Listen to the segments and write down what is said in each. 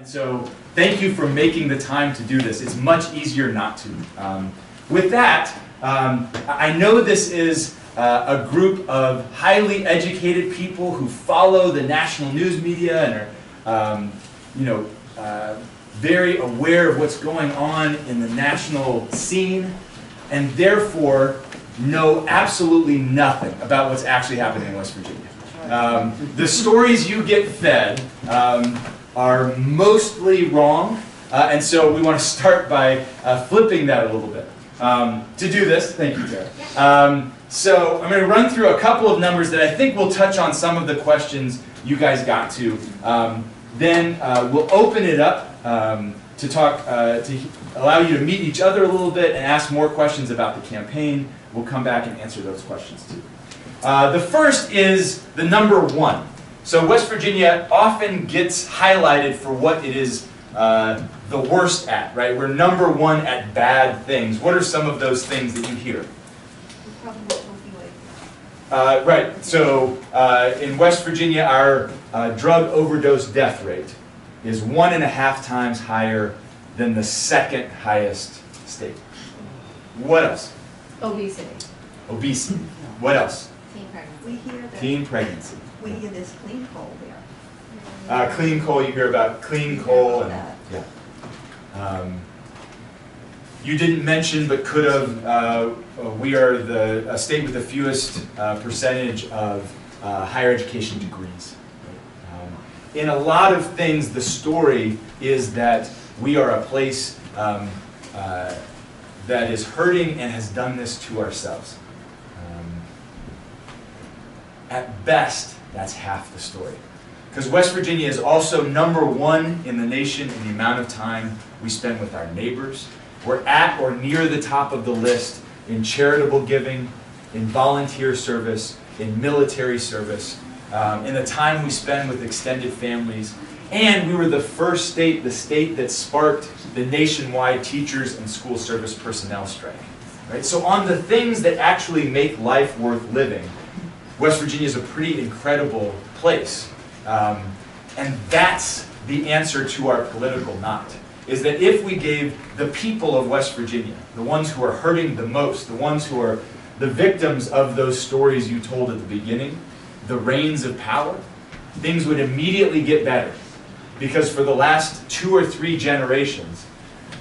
And so thank you for making the time to do this. It's much easier not to. With that, I know this is a group of highly educated people who follow the national news media and are very aware of what's going on in the national scene, and therefore know absolutely nothing about what's actually happening in West Virginia. The stories you get fed are mostly wrong, and so we want to start by flipping that a little bit. To do this, thank you, Tara. So I'm going to run through a couple of numbers that I think will touch on some of the questions you guys got to. Then we'll open it up to talk, to allow you to meet each other a little bit and ask more questions about the campaign. We'll come back and answer those questions too. The first is the number 1. So West Virginia often gets highlighted for what it is the worst at, right? We're number 1 at bad things. What are some of those things that you hear? Right, so in West Virginia, our drug overdose death rate is 1.5 times higher than the second highest state. What else? Obesity. Obesity. What else? Teen pregnancy. We hear that. Teen pregnancy. We hear this clean coal there. Clean coal, you hear about clean coal. And, yeah. You didn't mention, but could have, we are a state with the fewest percentage of higher education degrees. In a lot of things, the story is that we are a place that is hurting and has done this to ourselves. At best, that's half the story. Because West Virginia is also number 1 in the nation in the amount of time we spend with our neighbors. We're at or near the top of the list in charitable giving, in volunteer service, in military service, in the time we spend with extended families. And we were the first state, the state that sparked the nationwide teachers and school service personnel strike. Right? So on the things that actually make life worth living, West Virginia is a pretty incredible place. And that's the answer to our political knot, is that if we gave the people of West Virginia, the ones who are hurting the most, the ones who are the victims of those stories you told at the beginning, the reins of power, things would immediately get better. Because for the last 2 or 3 generations,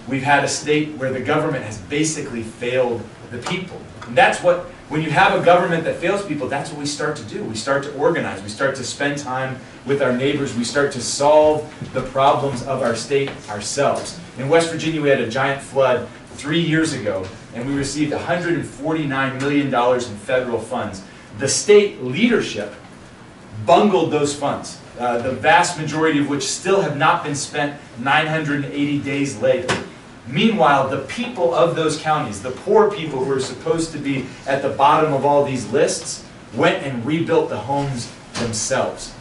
we've had a state where the government has basically failed the people. And that's what, when you have a government that fails people, that's what we start to do. We start to organize. We start to spend time with our neighbors. We start to solve the problems of our state ourselves. In West Virginia, we had a giant flood 3 years ago, and we received $149 million in federal funds. The state leadership bungled those funds, the vast majority of which still have not been spent 980 days later. Meanwhile, the people of those counties, the poor people who are supposed to be at the bottom of all these lists, went and rebuilt the homes themselves.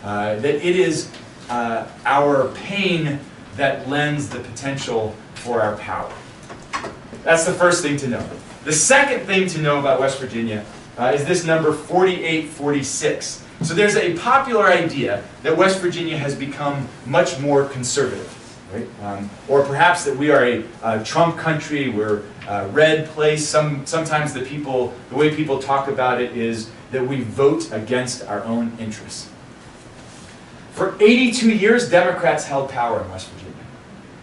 That it is our pain that lends the potential for our power. That's the first thing to know. The second thing to know about West Virginia is this number 4846. So there's a popular idea that West Virginia has become much more conservative. Right? Or perhaps that we are a Trump country, we're a red place. Sometimes the way people talk about it is that we vote against our own interests. For 82 years, Democrats held power in West Virginia.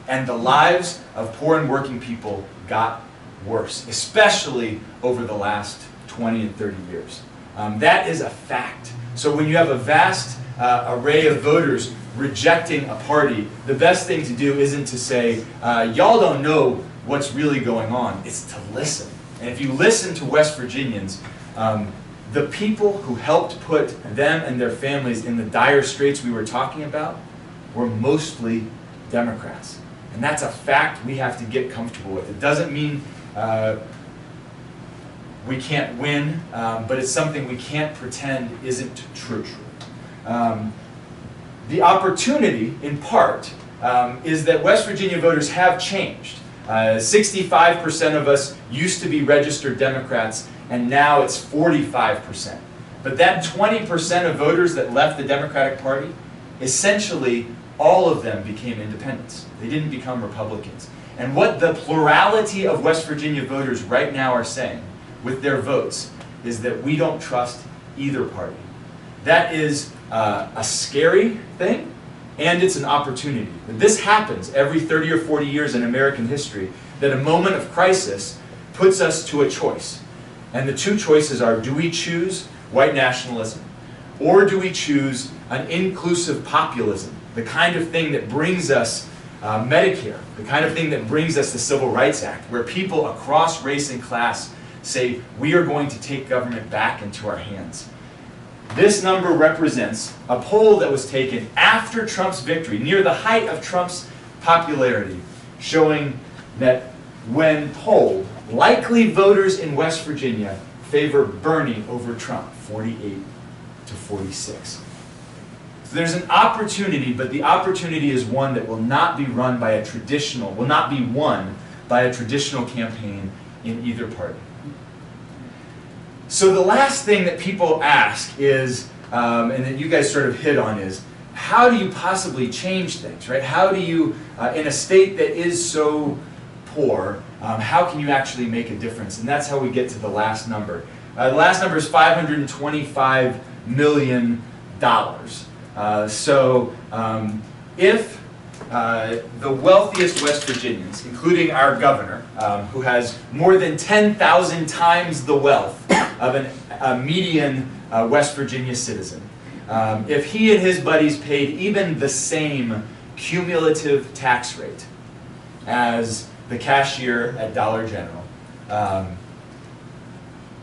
And the lives of poor and working people got worse, especially over the last 20 and 30 years. That is a fact. So when you have a vast array of voters rejecting a party, the best thing to do isn't to say, y'all don't know what's really going on. It's to listen. And if you listen to West Virginians, the people who helped put them and their families in the dire straits we were talking about were mostly Democrats. And that's a fact we have to get comfortable with. It doesn't mean we can't win, but it's something we can't pretend isn't true. The opportunity, in part, is that West Virginia voters have changed. 65% of us used to be registered Democrats, and now it's 45%. But that 20% of voters that left the Democratic Party essentially all of them became independents. They didn't become Republicans. And what the plurality of West Virginia voters right now are saying with their votes is that we don't trust either party. That is a scary thing, and it's an opportunity. This happens every 30 or 40 years in American history, that a moment of crisis puts us to a choice. And the two choices are, do we choose white nationalism, or do we choose an inclusive populism, the kind of thing that brings us Medicare, the kind of thing that brings us the Civil Rights Act, where people across race and class say, we are going to take government back into our hands. This number represents a poll that was taken after Trump's victory, near the height of Trump's popularity, showing that when polled, likely voters in West Virginia favor Bernie over Trump, 48 to 46. So there's an opportunity, but the opportunity is one that will not be won by a traditional campaign in either party. So the last thing that people ask is, and that you guys sort of hit on, is how do you possibly change things, right? How do you, in a state that is so poor, how can you actually make a difference? And that's how we get to the last number. The last number is $525 million. If the wealthiest West Virginians, including our governor, who has more than 10,000 times the wealth of a median West Virginia citizen, if he and his buddies paid even the same cumulative tax rate as the cashier at Dollar General,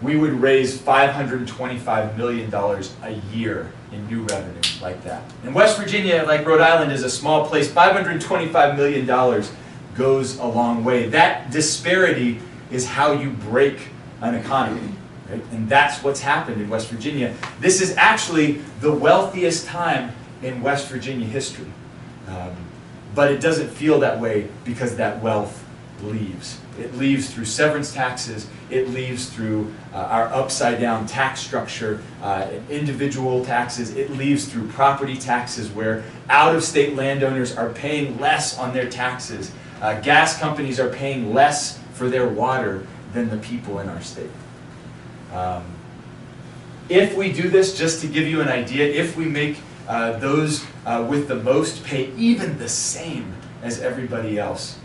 we would raise $525 million a year in new revenue like that. And West Virginia, like Rhode Island, is a small place. $525 million goes a long way. That disparity is how you break an economy, right? And that's what's happened in West Virginia. This is actually the wealthiest time in West Virginia history. But it doesn't feel that way because that wealth leaves. It leaves through severance taxes. It leaves through our upside-down tax structure, individual taxes. It leaves through property taxes, where out-of-state landowners are paying less on their taxes. Gas companies are paying less for their water than the people in our state. If we do this, just to give you an idea, if we make those with the most pay even the same as everybody else,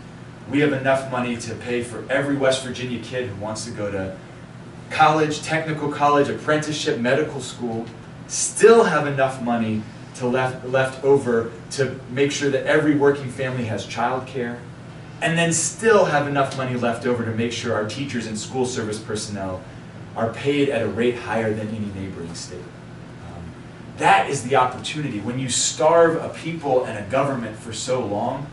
we have enough money to pay for every West Virginia kid who wants to go to college, technical college, apprenticeship, medical school, still have enough money to left over to make sure that every working family has childcare, and then still have enough money left over to make sure our teachers and school service personnel are paid at a rate higher than any neighboring state. That is the opportunity. When you starve a people and a government for so long,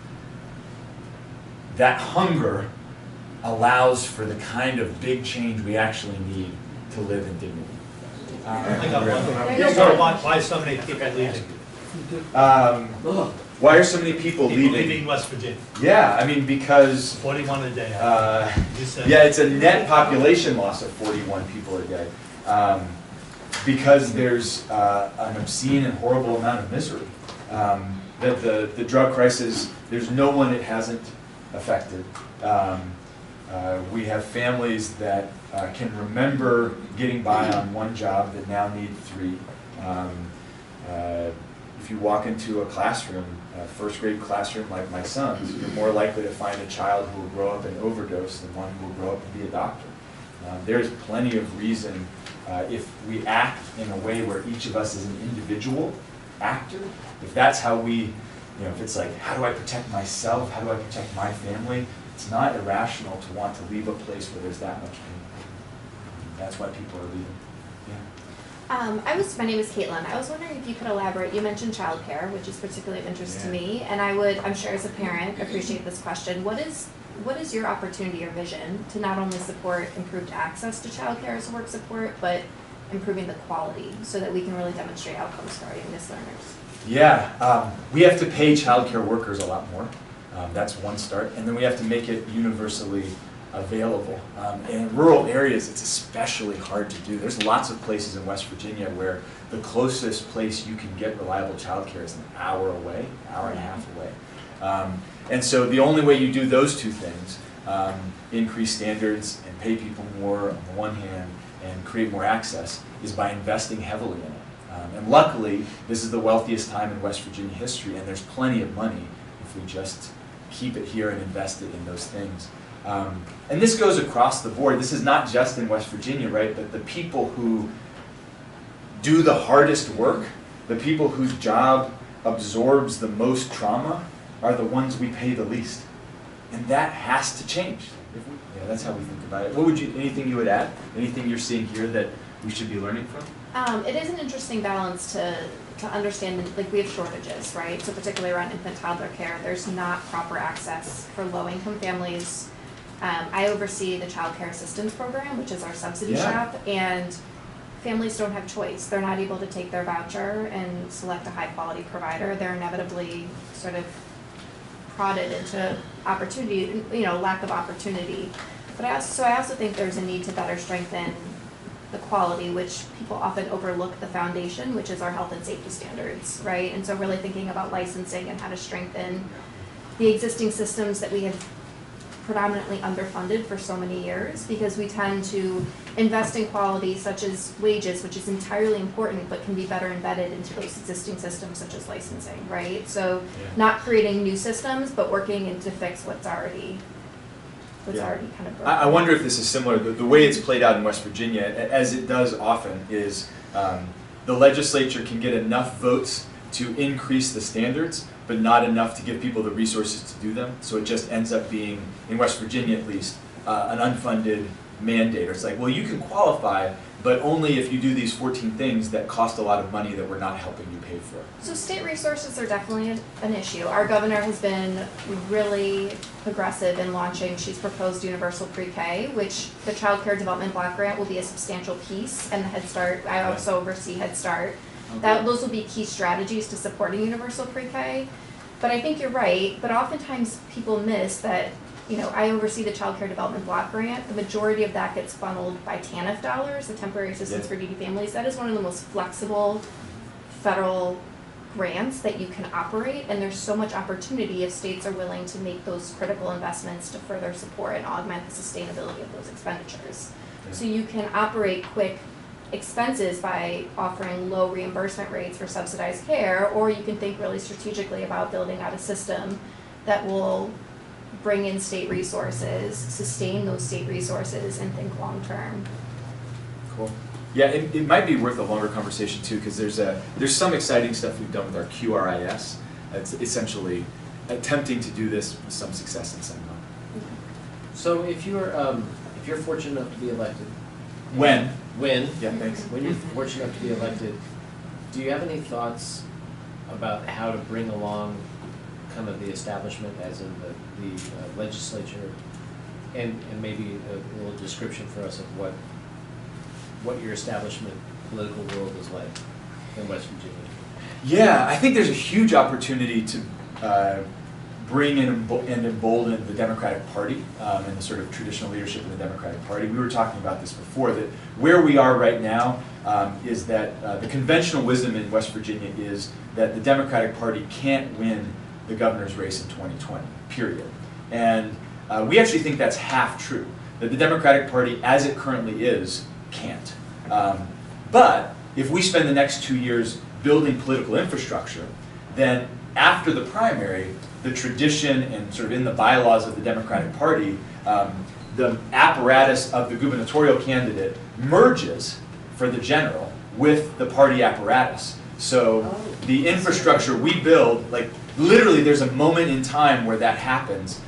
that hunger allows for the kind of big change we actually need to live in dignity. Why so many people leaving? Why are so many people leaving West Virginia? Yeah, I mean, because 41 a day. yeah, it's a net population loss of 41 people a day. Because there's an obscene and horrible amount of misery. That the drug crisis, there's no one it hasn't affected. We have families that can remember getting by on one job that now need 3. If you walk into a classroom, a first grade classroom like my son's, you're more likely to find a child who will grow up and overdose than one who will grow up and be a doctor. There's plenty of reason, if we act in a way where each of us is an individual actor, if that's how we, if it's like, how do I protect myself, how do I protect my family, it's not irrational to want to leave a place where there's that much pain. That's why people are leaving. Yeah. My name is Caitlin. I was wondering if you could elaborate. You mentioned childcare, which is particularly of interest to me, and I'm sure as a parent, appreciate this question. What is your opportunity or vision to not only support improved access to childcare as work support, but improving the quality so that we can really demonstrate outcomes for our youngest learners? Yeah, we have to pay childcare workers a lot more. That's one start, and then we have to make it universally available. In rural areas, it's especially hard to do. There's lots of places in West Virginia where the closest place you can get reliable childcare is an hour away, hour and a half away. And so the only way you do those two things, increase standards and pay people more on the one hand and create more access, is by investing heavily in it. And luckily, this is the wealthiest time in West Virginia history, and there's plenty of money if we just keep it here and invest it in those things. And this goes across the board. This is not just in West Virginia, right? But the people who do the hardest work, the people whose job absorbs the most trauma, are the ones we pay the least. And that has to change. Yeah, that's how we think about it. What would you, anything you would add? Anything you're seeing here that we should be learning from? It is an interesting balance to understand, like we have shortages, right? So particularly around infant toddler care, there's not proper access for low-income families. I oversee the Child Care Assistance Program, which is our subsidy shop, and families don't have choice. They're not able to take their voucher and select a high-quality provider. They're inevitably sort of prodded into opportunity, lack of opportunity. But I also think there's a need to better strengthen the quality, which people often overlook the foundation, which is our health and safety standards, right? And so really thinking about licensing and how to strengthen the existing systems that we have predominantly underfunded for so many years, because we tend to invest in quality such as wages, which is entirely important but can be better embedded into those existing systems such as licensing, right? So not creating new systems but working to fix what's already kind of broken. I wonder if this is similar. The way it's played out in West Virginia, as it does often, is the legislature can get enough votes to increase the standards, but not enough to give people the resources to do them. So it just ends up being, in West Virginia at least, an unfunded mandate. Or it's like, well, you can qualify, but only if you do these 14 things that cost a lot of money that we're not helping you pay for. So state resources are definitely an issue. Our governor has been really progressive in launching, she's proposed universal pre-K, which the Child Care Development Block Grant will be a substantial piece, and the Head Start, I also oversee Head Start. Those will be key strategies to supporting universal pre-K. But I think you're right, but oftentimes people miss that, I oversee the Child Care Development Block Grant. The majority of that gets funneled by TANF dollars, the Temporary Assistance for Needy Families. That is one of the most flexible federal grants that you can operate, and there's so much opportunity if states are willing to make those critical investments to further support and augment the sustainability of those expenditures. So you can operate quick expenses by offering low reimbursement rates for subsidized care, or you can think really strategically about building out a system that will bring in state resources, sustain those state resources, and think long term. Cool. Yeah, it might be worth a longer conversation too, because there's some exciting stuff we've done with our QRIS. It's essentially attempting to do this with some success and some not. So if you're fortunate enough to be elected, When you're fortunate enough to be elected, do you have any thoughts about how to bring along kind of the establishment, as in the legislature, and maybe a little description for us of what your establishment political world is like in West Virginia? Yeah, I think there's a huge opportunity to bring in and embolden the Democratic Party and the sort of traditional leadership of the Democratic Party. We were talking about this before, that where we are right now is that the conventional wisdom in West Virginia is that the Democratic Party can't win the governor's race in 2020, period. And we actually think that's half true, that the Democratic Party, as it currently is, can't. But if we spend the next 2 years building political infrastructure, then after the primary, the tradition and sort of in the bylaws of the Democratic Party, the apparatus of the gubernatorial candidate merges for the general with the party apparatus. So the infrastructure we build, like literally there's a moment in time where that happens.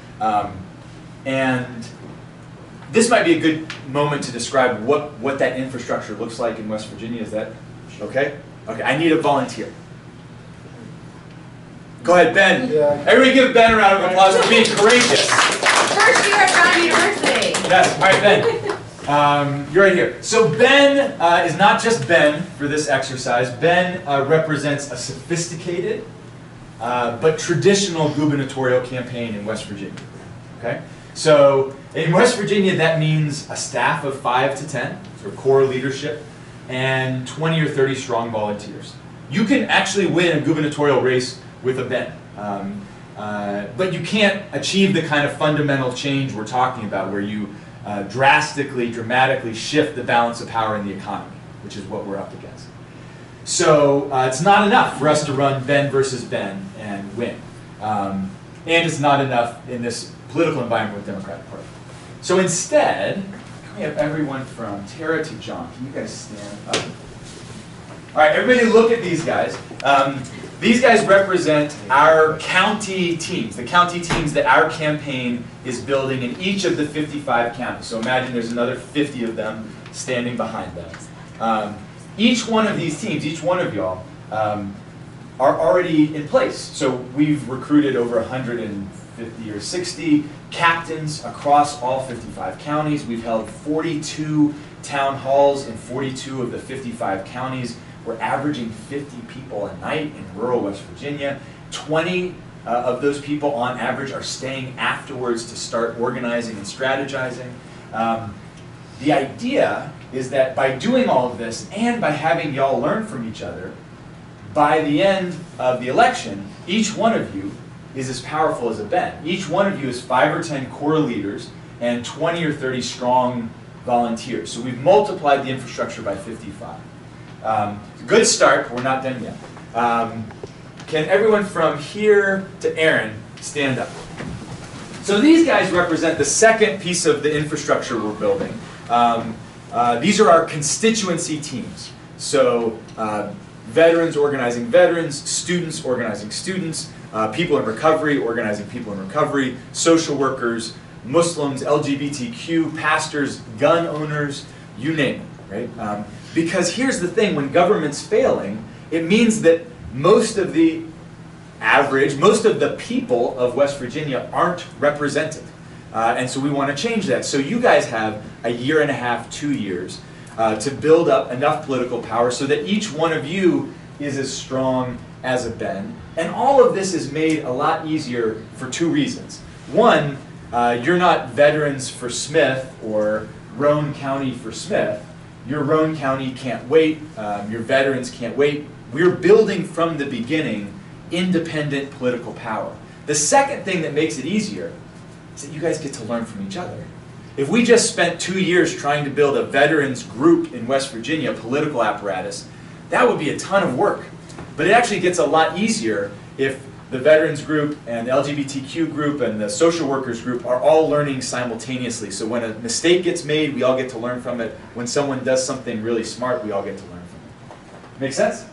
And this might be a good moment to describe what that infrastructure looks like in West Virginia. Is that okay? Okay, I need a volunteer. Go ahead, Ben. Yeah. Everybody give Ben a round of applause for being courageous. First year at Brown University. Yes, all right, Ben. You're right here. So Ben is not just Ben for this exercise. Ben represents a sophisticated but traditional gubernatorial campaign in West Virginia. Okay? So In West Virginia, that means a staff of 5 to 10, so core leadership, and 20 or 30 strong volunteers. You can actually win a gubernatorial race with a Ben, but you can't achieve the kind of fundamental change we're talking about, where you drastically, dramatically shift the balance of power in the economy, which is what we're up against. So it's not enough for us to run Ben versus Ben and win. And it's not enough in this political environment with the Democratic Party. So instead, can we have everyone from Tara to John? Can you guys stand up? All right, everybody look at these guys. These guys represent our county teams, the county teams that our campaign is building in each of the 55 counties. So imagine there's another 50 of them standing behind them. Each one of these teams, each one of y'all, are already in place. So we've recruited over 150 or 60 captains across all 55 counties. We've held 42 town halls in 42 of the 55 counties. We're averaging 50 people a night in rural West Virginia. 20 of those people on average are staying afterwards to start organizing and strategizing. The idea is that by doing all of this and by having y'all learn from each other, by the end of the election, each one of you is as powerful as a Ben. Each one of you is 5 or 10 core leaders and 20 or 30 strong volunteers. So we've multiplied the infrastructure by 55. Good start, but we're not done yet. Can everyone from here to Aaron stand up? So these guys represent the second piece of the infrastructure we're building. These are our constituency teams. So veterans organizing veterans, students organizing students, people in recovery organizing people in recovery, social workers, Muslims, LGBTQ, pastors, gun owners, you name it, right? Because here's the thing, when government's failing, it means that most of the people of West Virginia aren't represented. And so we want to change that. So you guys have a year and a half, 2 years, to build up enough political power so that each one of you is as strong as a Ben. And all of this is made a lot easier for 2 reasons. One, you're not Veterans for Smith or Roane County for Smith. Your Roane County can't wait. Your veterans can't wait. We're building from the beginning independent political power. The second thing that makes it easier is that you guys get to learn from each other. If we just spent 2 years trying to build a veterans group in West Virginia, a political apparatus, that would be a ton of work. But it actually gets a lot easier if the veterans group and the LGBTQ group and the social workers group are all learning simultaneously. So when a mistake gets made, we all get to learn from it. When someone does something really smart, we all get to learn from it. Make sense?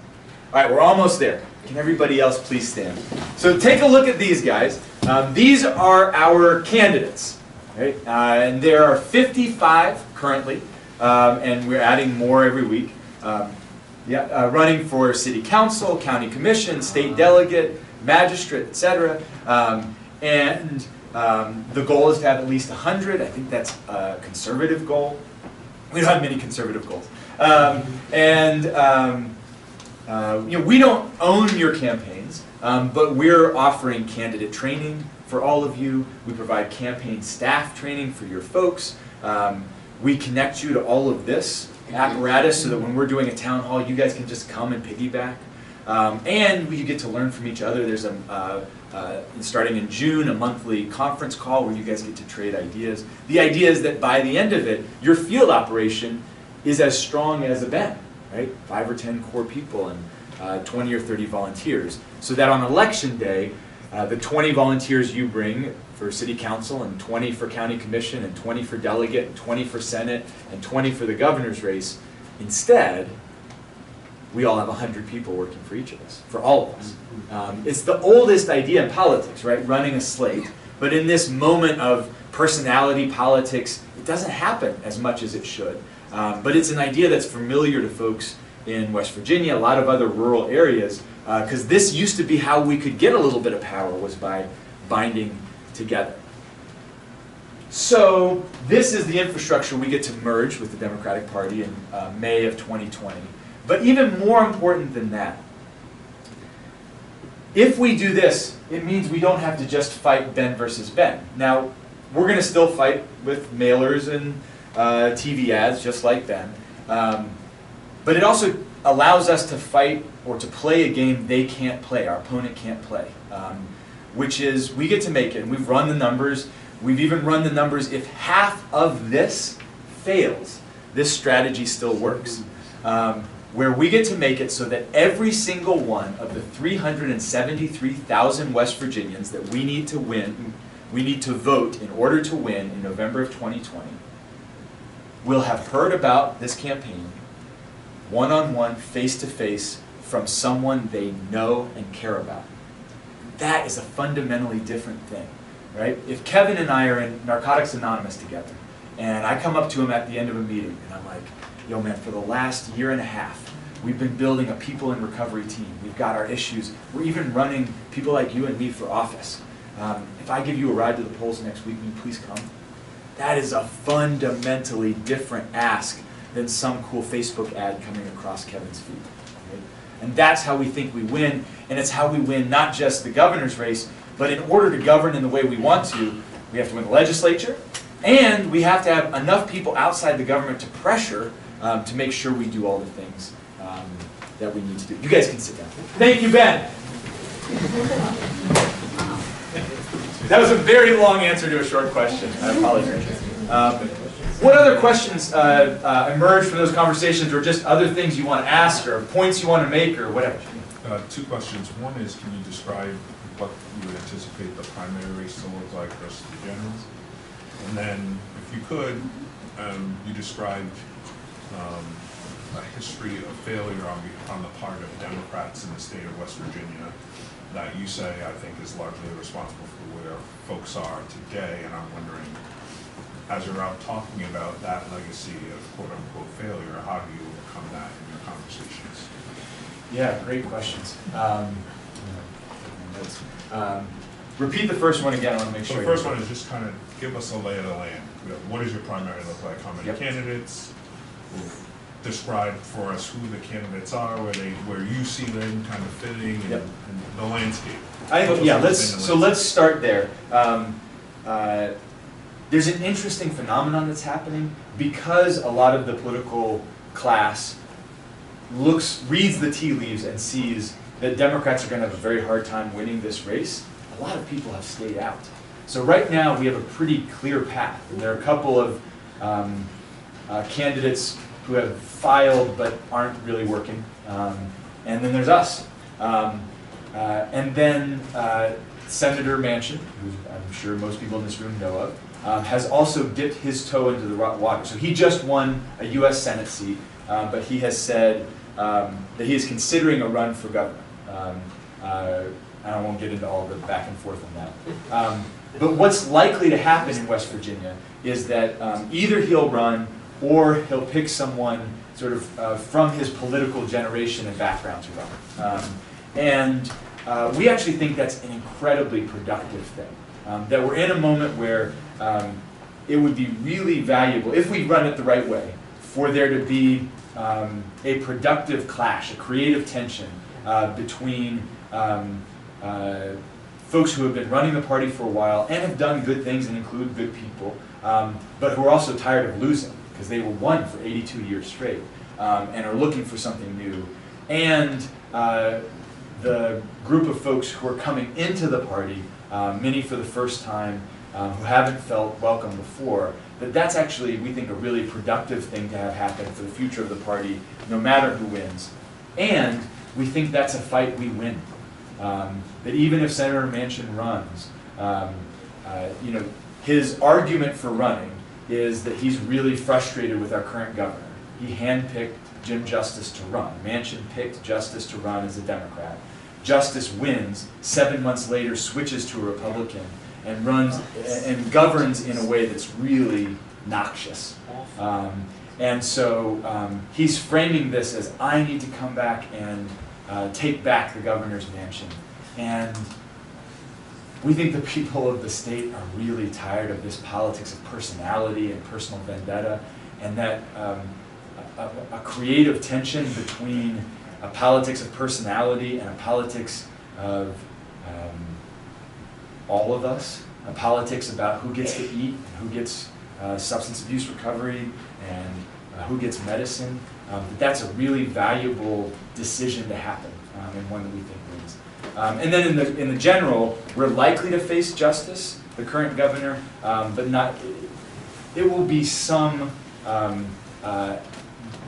All right, we're almost there. Can everybody else please stand? So take a look at these guys. These are our candidates. Right? And there are 55 currently, and we're adding more every week. Running for city council, county commission, state delegate, magistrate, etc. And the goal is to have at least 100. I think that's a conservative goal. We don't have many conservative goals. We don't own your campaigns, but we're offering candidate training for all of you. We provide campaign staff training for your folks. We connect you to all of this apparatus so that when we're doing a town hall, you guys can just come and piggyback. And we get to learn from each other. There's starting in June, a monthly conference call where you guys get to trade ideas. The idea is that by the end of it, your field operation is as strong as a Ben, right? 5 or 10 core people and 20 or 30 volunteers. So that on election day, the 20 volunteers you bring for city council and 20 for county commission and 20 for delegate and 20 for senate and 20 for the governor's race, instead, we all have 100 people working for each of us, for all of us. It's the oldest idea in politics, right? Running a slate. But in this moment of personality politics, it doesn't happen as much as it should. But it's an idea that's familiar to folks in West Virginia, a lot of other rural areas, because this used to be how we could get a little bit of power, was by binding together. So this is the infrastructure we get to merge with the Democratic Party in May of 2020. But even more important than that, if we do this, it means we don't have to just fight Ben versus Ben. Now, we're going to still fight with mailers and TV ads just like them. But it also allows us to fight or to play a game they can't play, our opponent can't play, which is we get to make it. And we've run the numbers. We've even run the numbers. If half of this fails, this strategy still works. Where we get to make it so that every single one of the 373,000 West Virginians that we need to win, we need to vote in order to win in November of 2020, will have heard about this campaign one-on-one, face-to-face, from someone they know and care about. That is a fundamentally different thing, right? If Kevin and I are in Narcotics Anonymous together, and I come up to him at the end of a meeting, and I'm like, yo man, for the last year and a half, we've been building a people in recovery team. We've got our issues. We're even running people like you and me for office. If I give you a ride to the polls next week, will you please come? That is a fundamentally different ask than some cool Facebook ad coming across Kevin's feed. Right? And that's how we think we win, and it's how we win not just the governor's race, but in order to govern in the way we want to, we have to win the legislature, and we have to have enough people outside the government to pressure to make sure we do all the things that we need to do. You guys can sit down. Thank you, Ben. That was a very long answer to a short question. I apologize. What other questions emerge from those conversations, or just other things you want to ask, or points you want to make, or whatever? Two questions. One is, can you describe what you would anticipate the primary race to look like versus the generals? And then, if you could, you described a history of failure on the part of Democrats in the state of West Virginia that you say, I think, is largely responsible for where folks are today. And I'm wondering, as you're out talking about that legacy of quote-unquote failure, how do you overcome that in your conversations? Yeah, great questions. Repeat the first one again. I want to make sure. So the first one is just kind of give us a lay of the land. What does your primary look like? How many candidates? Describe for us who the candidates are, where you see them kind of fitting, and the landscape. Let's start there. There's an interesting phenomenon that's happening because a lot of the political class reads the tea leaves and sees that Democrats are going to have a very hard time winning this race. A lot of people have stayed out. So right now we have a pretty clear path. And there are a couple of candidates who have filed but aren't really working. And then there's us. And then Senator Manchin, who I'm sure most people in this room know of, has also dipped his toe into the water. So he just won a U.S. Senate seat, but he has said that he is considering a run for governor. I won't get into all the back and forth on that. But what's likely to happen in West Virginia is that either he'll run or he'll pick someone sort of from his political generation and background to run. And we actually think that's an incredibly productive thing. That we're in a moment where it would be really valuable, if we run it the right way, for there to be a productive clash, a creative tension between folks who have been running the party for a while and have done good things and include good people, but who are also tired of losing because they were won for 82 years straight and are looking for something new. And the group of folks who are coming into the party, many for the first time, who haven't felt welcome before, that's actually, we think, a really productive thing to have happen for the future of the party, no matter who wins. And we think that's a fight we win. That even if Senator Manchin runs, his argument for running is that he's really frustrated with our current governor. He handpicked Jim Justice to run. Manchin picked Justice to run as a Democrat. Justice wins, 7 months later switches to a Republican and runs and governs in a way that's really noxious. And so he's framing this as, I need to come back and take back the governor's mansion. And we think the people of the state are really tired of this politics of personality and personal vendetta, and that a creative tension between a politics of personality and a politics of all of us politics about who gets to eat, who gets substance abuse recovery, and who gets medicine. That's a really valuable decision to happen, and one that we think wins. And then in the general, we're likely to face justice, the current governor, but not. It will be some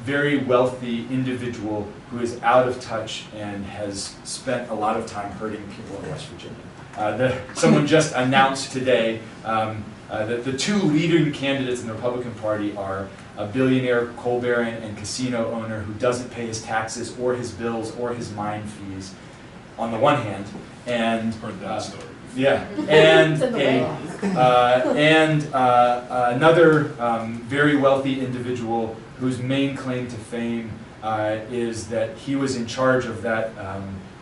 very wealthy individual who is out of touch and has spent a lot of time hurting people in West Virginia. Someone just announced today that the two leading candidates in the Republican Party are a billionaire coal baron and casino owner who doesn't pay his taxes or his bills or his mine fees, on the one hand, and Heard that story. yeah, and It's in the another very wealthy individual whose main claim to fame is that he was in charge of that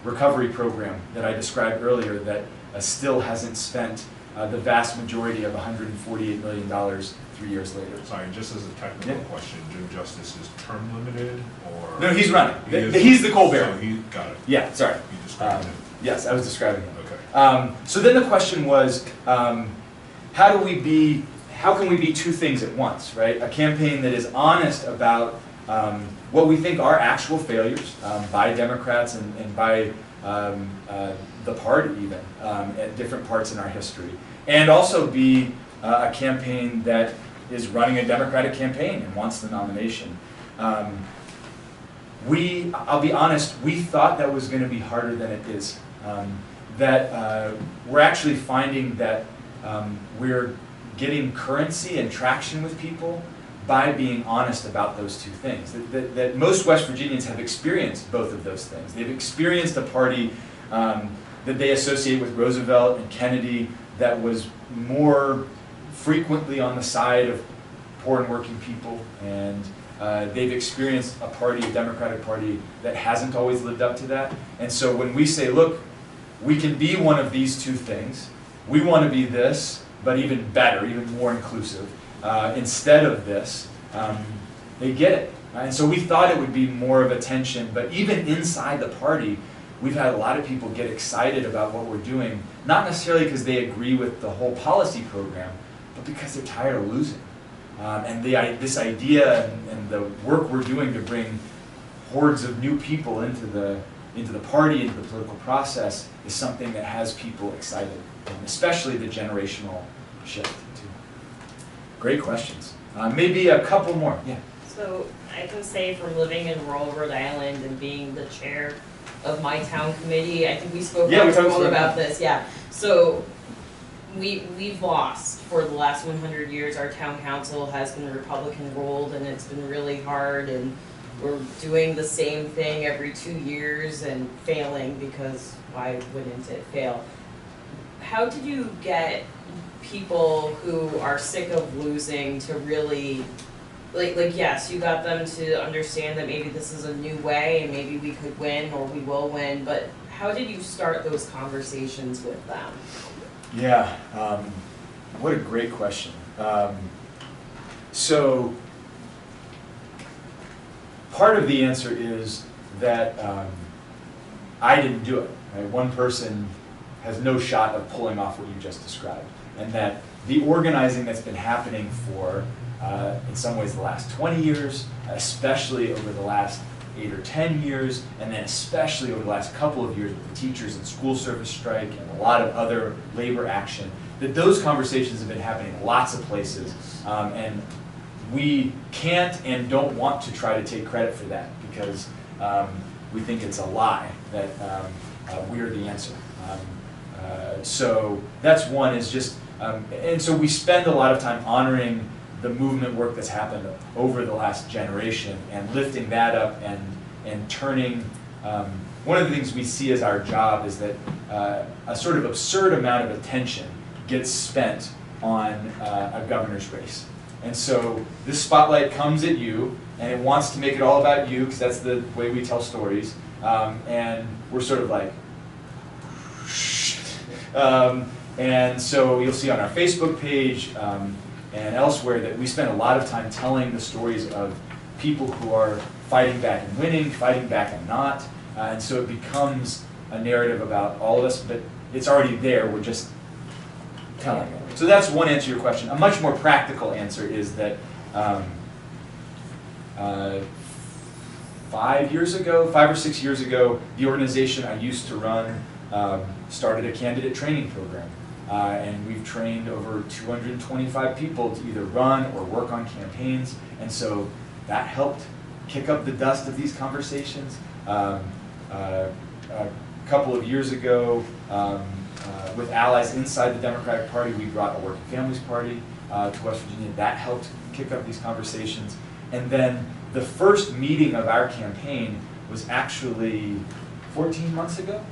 recovery program that I described earlier that still hasn't spent the vast majority of $148 million 3 years later. Sorry, just as a technical question, Jim Justice is term limited or? No, he's running. He He's the coal So baron. he got it. Yeah, sorry. You described him. Yes, I was describing him. Okay. So then the question was, how can we be two things at once, right? A campaign that is honest about what we think are actual failures by Democrats and by the party even at different parts in our history, and also be a campaign that is running a Democratic campaign and wants the nomination. I'll be honest, we thought that was going to be harder than it is. We're actually finding that we're getting currency and traction with people by being honest about those two things. That most West Virginians have experienced both of those things. They've experienced a party that they associate with Roosevelt and Kennedy that was more frequently on the side of poor and working people, and they've experienced a party, a Democratic Party, that hasn't always lived up to that. And so when we say, look, we can be one of these two things, we want to be this, but even better, even more inclusive, instead of this, they get it. And so we thought it would be more of a tension, but even inside the party, we've had a lot of people get excited about what we're doing, not necessarily because they agree with the whole policy program, but because they're tired of losing. And this idea and the work we're doing to bring hordes of new people into the party, into the political process, is something that has people excited, especially the generational shift too. Great questions. Maybe a couple more. Yeah. So I can say from living in rural Rhode Island and being the chair of my town committee, I think we spoke about this. Yeah. So we've lost for the last 100 years. Our town council has been Republican ruled, and it's been really hard, and we're doing the same thing every 2 years and failing, because why wouldn't it fail? How did you get people who are sick of losing to really, like yes, you got them to understand that maybe this is a new way and maybe we could win or we will win, but how did you start those conversations with them? Yeah, what a great question. So part of the answer is that I didn't do it. Right? One person has no shot of pulling off what you just described, and that the organizing that's been happening for, in some ways, the last 20 years, especially over the last 8 or 10 years, and then especially over the last couple of years with the teachers and school service strike and a lot of other labor action, that those conversations have been happening in lots of places, and we can't and don't want to try to take credit for that, because we think it's a lie that we're the answer. So that's one, is just, and so we spend a lot of time honoring the movement work that's happened over the last generation and lifting that up and turning, one of the things we see as our job is that a sort of absurd amount of attention gets spent on a governor's race. And so this spotlight comes at you, and it wants to make it all about you, because that's the way we tell stories. And we're sort of like, and so you'll see on our Facebook page and elsewhere that we spend a lot of time telling the stories of people who are fighting back and winning, fighting back and not. And so it becomes a narrative about all of us, but it's already there. We're just telling it. So that's one answer to your question. A much more practical answer is that 5 or 6 years ago, the organization I used to run started a candidate training program. And we've trained over 225 people to either run or work on campaigns. And so that helped kick up the dust of these conversations. A couple of years ago, with allies inside the Democratic Party, we brought a Working Families Party to West Virginia. That helped kick up these conversations. And then the first meeting of our campaign was actually 14 months ago.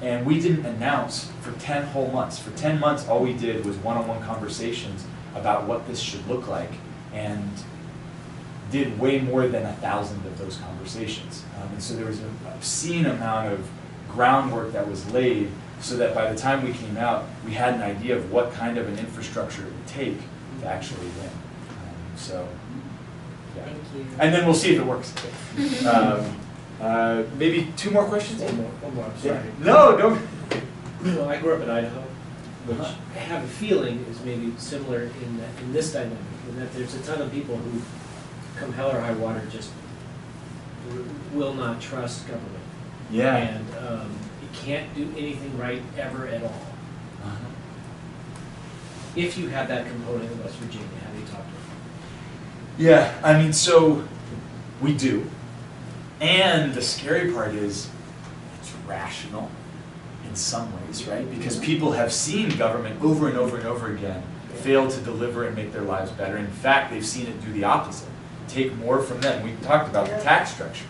And we didn't announce for 10 whole months. For 10 months, all we did was one-on-one conversations about what this should look like, and did way more than 1,000 of those conversations. And so there was an obscene amount of groundwork that was laid so that by the time we came out, we had an idea of what kind of an infrastructure it would take to actually win. So, yeah. Thank you. And then we'll see if it works. Maybe 2 more questions? One more, I'm sorry. No, don't. Well, I grew up in Idaho, which I have a feeling is maybe similar in this dynamic, in that there's a ton of people who, come hell or high water, just will not trust government. Yeah. And you can't do anything right ever at all. If you have that component in West Virginia, how do you talk to them? Yeah, I mean, so we do. And the scary part is it's rational in some ways, right? Because people have seen government over and over and over again fail to deliver and make their lives better. In fact, they've seen it do the opposite. Take more from them. We talked about the tax structure.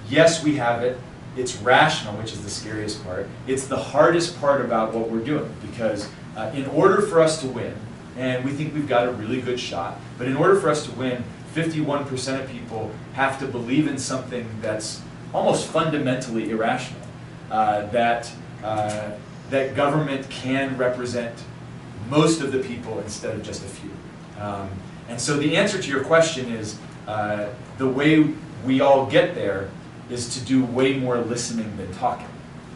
Yes, we have it. It's rational, which is the scariest part. It's the hardest part about what we're doing, because in order for us to win, and we think we've got a really good shot, but in order for us to win, 51% of people have to believe in something that's almost fundamentally irrational, that government can represent most of the people instead of just a few. And so the answer to your question is, the way we all get there is to do way more listening than talking.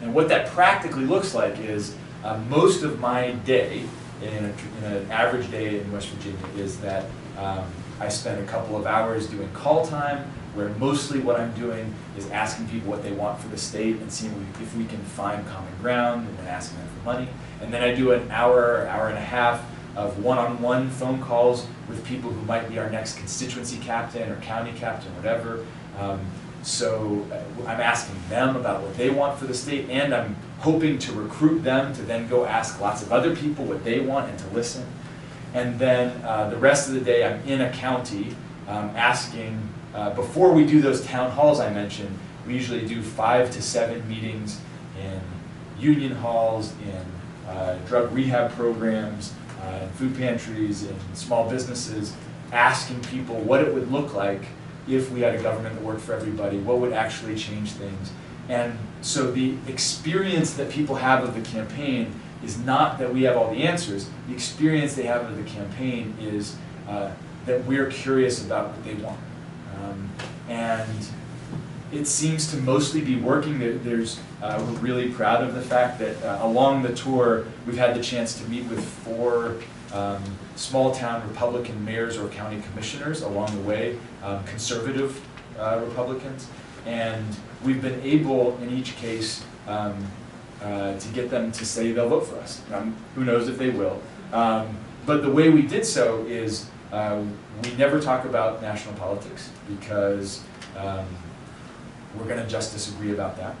And what that practically looks like is most of my day, in an average day in West Virginia, is that I spend a couple of hours doing call time, where mostly what I'm doing is asking people what they want for the state and seeing if we can find common ground, and then asking them for money. And then I do an hour and a half of one-on-one phone calls with people who might be our next constituency captain or county captain, whatever. So I'm asking them about what they want for the state, and I'm hoping to recruit them to then go ask lots of other people what they want and to listen. And then the rest of the day I'm in a county asking, before we do those town halls I mentioned, we usually do 5 to 7 meetings in union halls, in drug rehab programs, in food pantries, in small businesses, asking people what it would look like if we had a government that worked for everybody, what would actually change things. And so the experience that people have of the campaign is not that we have all the answers. The experience they have of the campaign is that we're curious about what they want. And it seems to mostly be working. We're really proud of the fact that along the tour, we've had the chance to meet with 4 small town Republican mayors or county commissioners along the way, conservative Republicans. And we've been able, in each case, to get them to say they'll vote for us. Who knows if they will. But the way we did so is we never talk about national politics, because we're going to just disagree about that.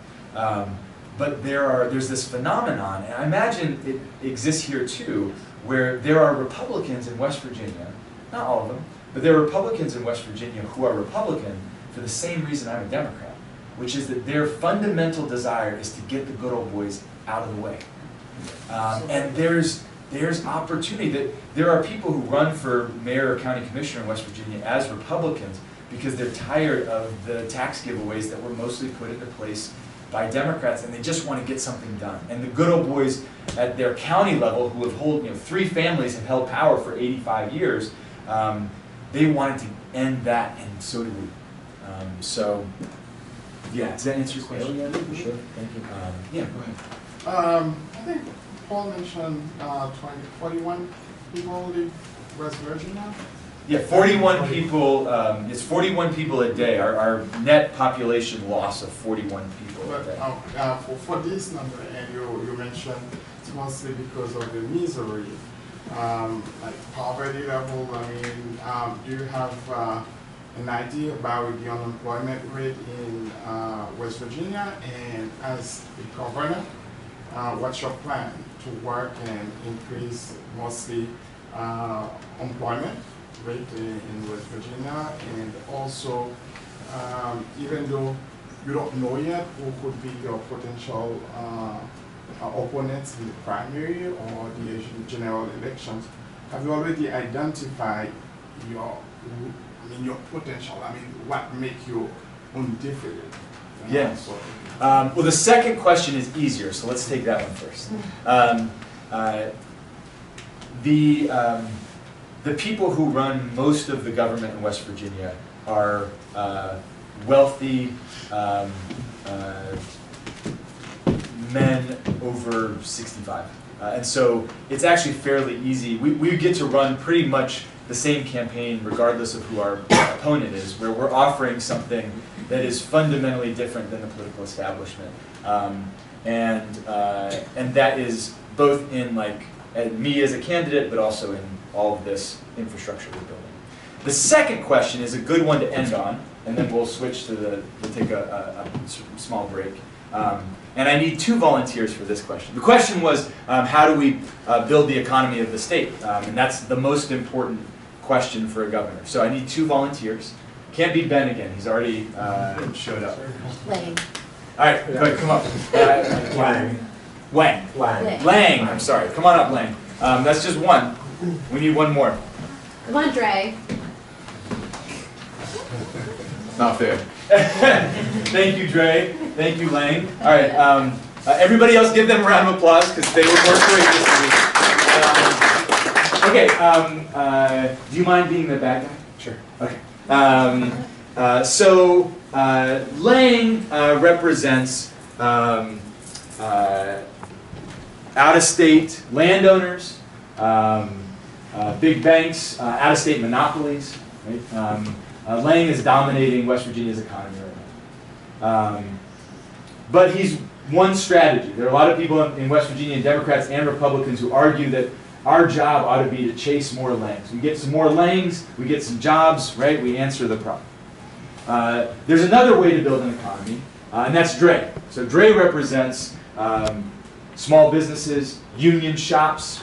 But there's this phenomenon, and I imagine it exists here too, where there are Republicans in West Virginia, not all of them, but there are Republicans in West Virginia who are Republican for the same reason I'm a Democrat, which is that their fundamental desire is to get the good old boys out of the way. And there's opportunity. That there are people who run for mayor or county commissioner in West Virginia as Republicans because they're tired of the tax giveaways that were mostly put into place by Democrats, and they just want to get something done. And the good old boys at their county level, who have 3 families have held power for 85 years, they wanted to end that, and so do we. So Yeah, does that answer your question? Yeah, sure, thank you. Yeah, go ahead. I think Paul mentioned 41 people live West Virginia. Yeah, 41 people, it's 41 people a day, our net population loss of 41 people a But day. for this number, and you mentioned it's mostly because of the misery, like poverty level. I mean, do you have an idea about the unemployment rate in West Virginia? And as the governor, what's your plan to work and increase mostly employment rate in West Virginia? And also, even though you don't know yet who could be your potential opponents in the primary or the general elections, have you already identified your potential? I mean, what makes you undefeated? Yeah. Well, the second question is easier, so let's take that one first. The people who run most of the government in West Virginia are wealthy men over 65. And so it's actually fairly easy. We get to run pretty much the same campaign regardless of who our opponent is, where we're offering something that is fundamentally different than the political establishment. And that is both in me as a candidate, but also in all of this infrastructure we're building. The second question is a good one to end on, and then we'll switch to we'll take a small break. And I need 2 volunteers for this question. The question was, how do we build the economy of the state? And that's the most important question for a governor. So I need 2 volunteers. Can't be Ben again. He's already showed up. Lang. All right, go ahead, come up. Lang, I'm sorry. Come on up, Lang. That's just one. We need one more. Come on, Dre. Not fair. Thank you, Dre. Thank you, Lang. All right, everybody else give them a round of applause because they were more courageous than me. Okay, do you mind being the bad guy? Sure. Okay. So Lang represents out-of-state landowners, big banks, out-of-state monopolies. Right? Lang is dominating West Virginia's economy right now. But he's one strategy. There are a lot of people in West Virginia, Democrats and Republicans, who argue that our job ought to be to chase more Langs. We get some more Langs, we get some jobs, right? We answer the problem. There's another way to build an economy, and that's Dre. So Dre represents small businesses, union shops,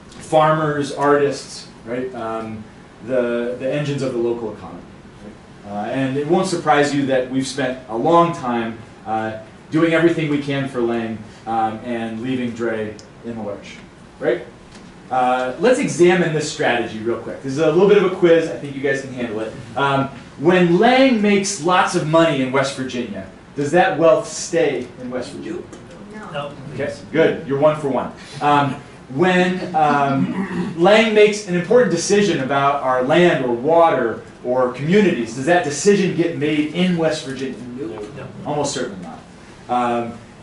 farmers, artists, right? The engines of the local economy. Right? And it won't surprise you that we've spent a long time doing everything we can for Lang and leaving Dre in the lurch. Right? Let's examine this strategy real quick. This is a little bit of a quiz. I think you guys can handle it. When Lang makes lots of money in West Virginia, does that wealth stay in West Virginia? No. Okay, good. You're 1 for 1. When Lang makes an important decision about our land or water or communities, does that decision get made in West Virginia? No. Almost certainly not.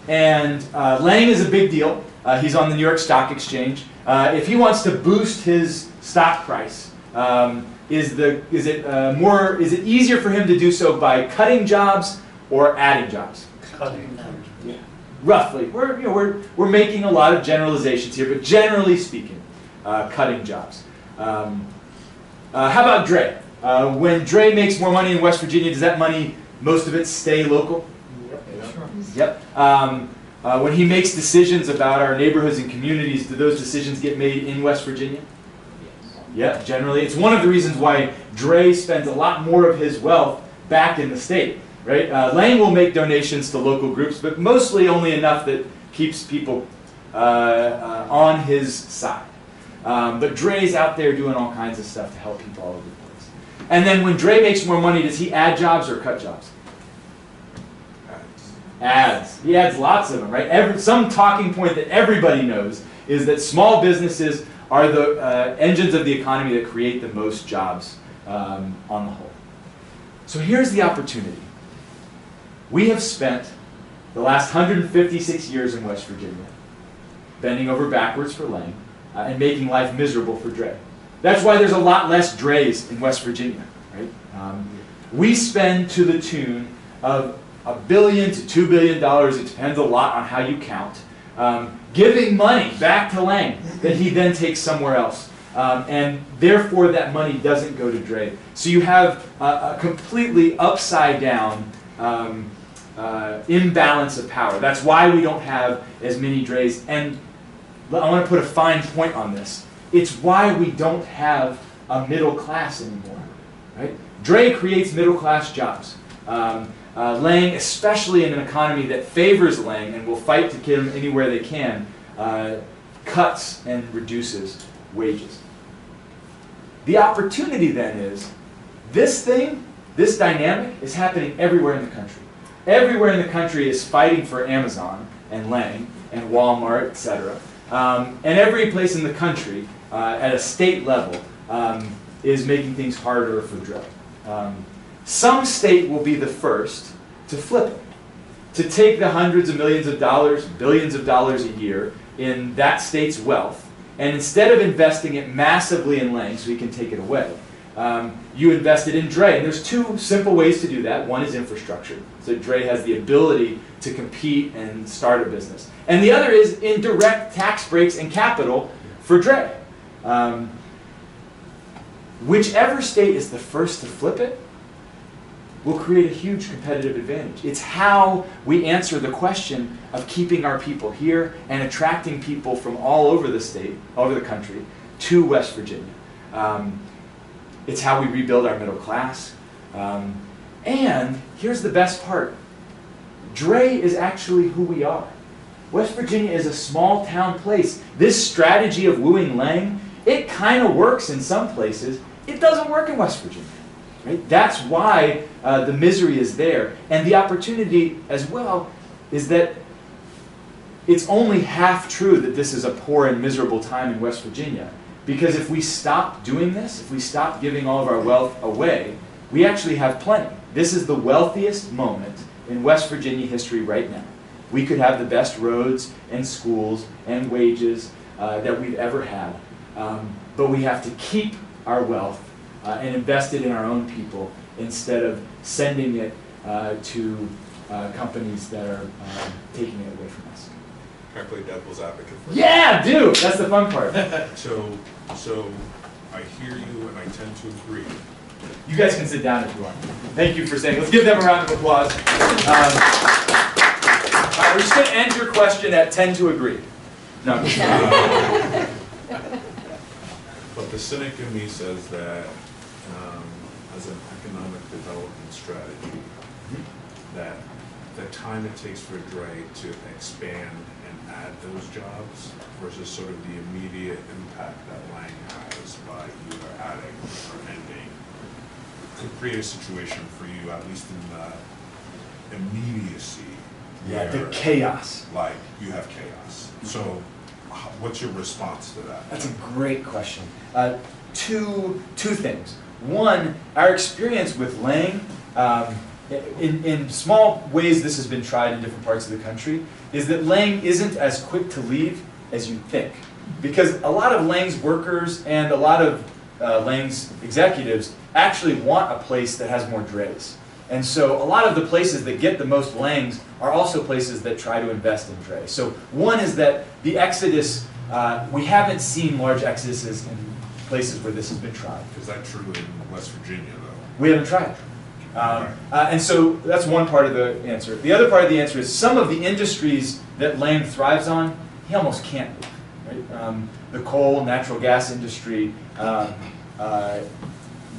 Lang is a big deal. He's on the New York Stock Exchange. If he wants to boost his stock price, is it easier for him to do so by cutting jobs or adding jobs? Cutting. Yeah. Roughly, we're making a lot of generalizations here, but generally speaking, cutting jobs. How about Dre? When Dre makes more money in West Virginia, does that money, most of it, stay local? Yep. When he makes decisions about our neighborhoods and communities, do those decisions get made in West Virginia? Yep, generally. It's one of the reasons why Dre spends a lot more of his wealth back in the state. Right? Lang will make donations to local groups, but mostly only enough that keeps people on his side. But Dre's out there doing all kinds of stuff to help people all over the place. And then when Dre makes more money, does he add jobs or cut jobs? Adds. He adds lots of them, right? Some talking point that everybody knows is that small businesses are the engines of the economy that create the most jobs on the whole. So here's the opportunity. We have spent the last 156 years in West Virginia bending over backwards for Lang and making life miserable for Dre. That's why there's a lot less Dre's in West Virginia, right? We spend to the tune of $1 billion to $2 billion, it depends a lot on how you count, giving money back to Lang that he then takes somewhere else. And therefore that money doesn't go to Dre. So you have a completely upside down imbalance of power. That's why we don't have as many Dre's. And I want to put a fine point on this. It's why we don't have a middle class anymore, right? Dre creates middle class jobs. Lang, especially in an economy that favors Lang and will fight to get him anywhere they can, cuts and reduces wages. The opportunity then is, this dynamic is happening everywhere in the country. Everywhere in the country is fighting for Amazon and Lang and Walmart, etc. And every place in the country, at a state level, is making things harder for Dre. Some state will be the first to flip it, to take the hundreds of millions of dollars, billions of dollars a year in that state's wealth, and instead of investing it massively in Lang so he can take it away, you invest it in Dre. And there's two simple ways to do that. One is infrastructure, so Dre has the ability to compete and start a business. And the other is indirect tax breaks and capital for Dre. Whichever state is the first to flip it will create a huge competitive advantage. It's how we answer the question of keeping our people here and attracting people from all over the state, all over the country, to West Virginia. It's how we rebuild our middle class. And here's the best part. Dre is actually who we are. West Virginia is a small town place. This strategy of wooing Lang, it kind of works in some places. It doesn't work in West Virginia. Right? That's why the misery is there. And the opportunity as well is that it's only half true that this is a poor and miserable time in West Virginia. Because if we stop doing this, if we stop giving all of our wealth away, we actually have plenty. This is the wealthiest moment in West Virginia history right now. We could have the best roads and schools and wages that we've ever had. But we have to keep our wealth and invest it in our own people instead of sending it to companies that are taking it away from us. Can I play devil's advocate for Yeah, do! That's the fun part. So I hear you and I tend to agree. You guys can sit down if you want. Thank you for saying. Let's give them a round of applause. We're just going to end your question at tend to agree. No. But the cynic in me says that as an economic development strategy, that the time it takes for Dre to expand and add those jobs versus sort of the immediate impact that Lang has by either adding or ending could create a situation for you, at least in the immediacy. Yeah, the where, chaos. like, you have chaos. So what's your response to that? That's a great question. Two things. One, our experience with Lang, in small ways this has been tried in different parts of the country, is that Lang isn't as quick to leave as you think. Because a lot of Lang's workers and a lot of Lang's executives actually want a place that has more Dre's. And so a lot of the places that get the most Langs are also places that try to invest in Dre. So one is that the exodus, we haven't seen large exoduses in places where this has been tried. Is that true in West Virginia, though? We haven't tried. And so that's one part of the answer. The other part of the answer is some of the industries that Lang thrives on, he almost can't leave. Right? The coal, natural gas industry,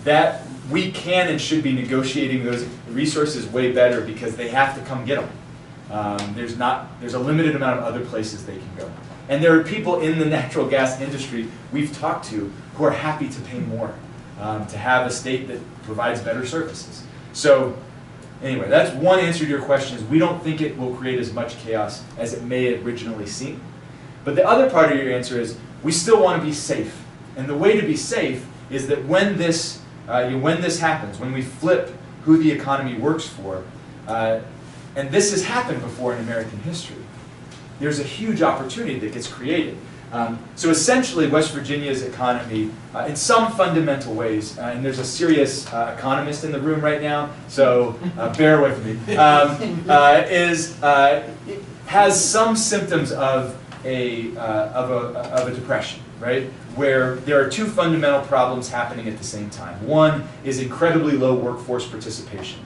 that we can and should be negotiating those resources way better because they have to come get them. There's a limited amount of other places they can go. And there are people in the natural gas industry we've talked to who are happy to pay more to have a state that provides better services. So anyway, that's one answer to your question is we don't think it will create as much chaos as it may originally seem. But the other part of your answer is we still want to be safe. And the way to be safe is that when this happens, when we flip who the economy works for, and this has happened before in American history, there's a huge opportunity that gets created. So essentially, West Virginia's economy, in some fundamental ways, and there's a serious economist in the room right now, so bear with me, has some symptoms of a depression, right? Where there are two fundamental problems happening at the same time. One is incredibly low workforce participation,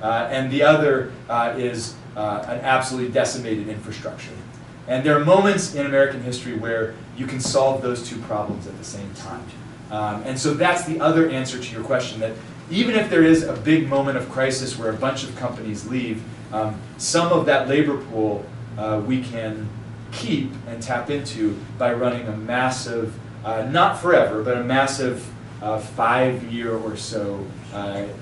and the other is an absolutely decimated infrastructure. And there are moments in American history where you can solve those two problems at the same time. And so that's the other answer to your question, that even if there is a big moment of crisis where a bunch of companies leave, some of that labor pool we can keep and tap into by running a massive, not forever, but a massive 5-year or so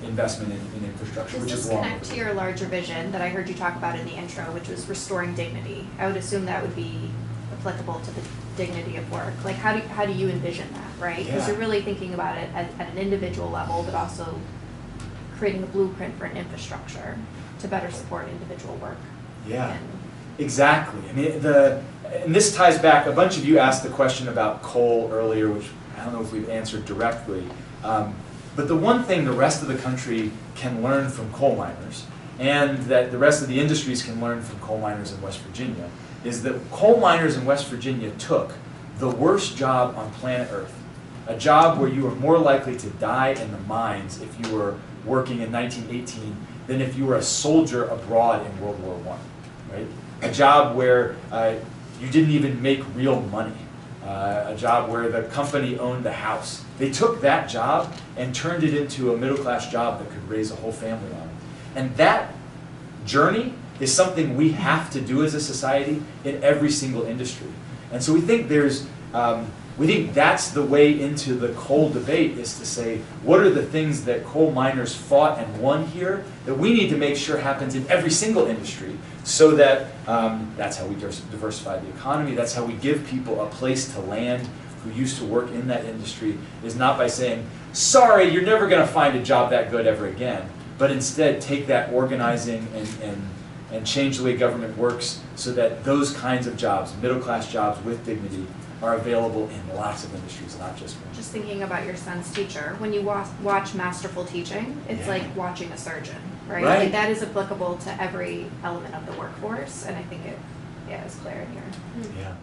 investment in infrastructure, which Does is this long. connect to your larger vision that I heard you talk about in the intro, which was restoring dignity? I would assume that would be applicable to the dignity of work. Like, how do you envision that, right? Because Yeah. you're really thinking about it at an individual level, but also creating a blueprint for an infrastructure to better support individual work. Yeah. And Exactly. I mean, and this ties back, a bunch of you asked the question about coal earlier, which I don't know if we've answered directly. But the one thing the rest of the country can learn from coal miners, and that the rest of the industries can learn from coal miners in West Virginia, is that coal miners in West Virginia took the worst job on planet Earth, a job where you were more likely to die in the mines if you were working in 1918 than if you were a soldier abroad in World War I, right? A job where you didn't even make real money, a job where the company owned the house. They took that job and turned it into a middle-class job that could raise a whole family on it. And that journey is something we have to do as a society in every single industry. And so we think that's the way into the coal debate, is to say, what are the things that coal miners fought and won here that we need to make sure happens in every single industry, so that that's how we diversify the economy, that's how we give people a place to land who used to work in that industry, is not by saying, sorry, you're never going to find a job that good ever again, but instead take that organizing and change the way government works so that those kinds of jobs, middle-class jobs with dignity, are available in lots of industries, not just one. just thinking about your son's teacher, when you watch masterful teaching, it's Yeah. like watching a surgeon, right? Right. Like that is applicable to every element of the workforce, and I think it is clear in here. Yeah.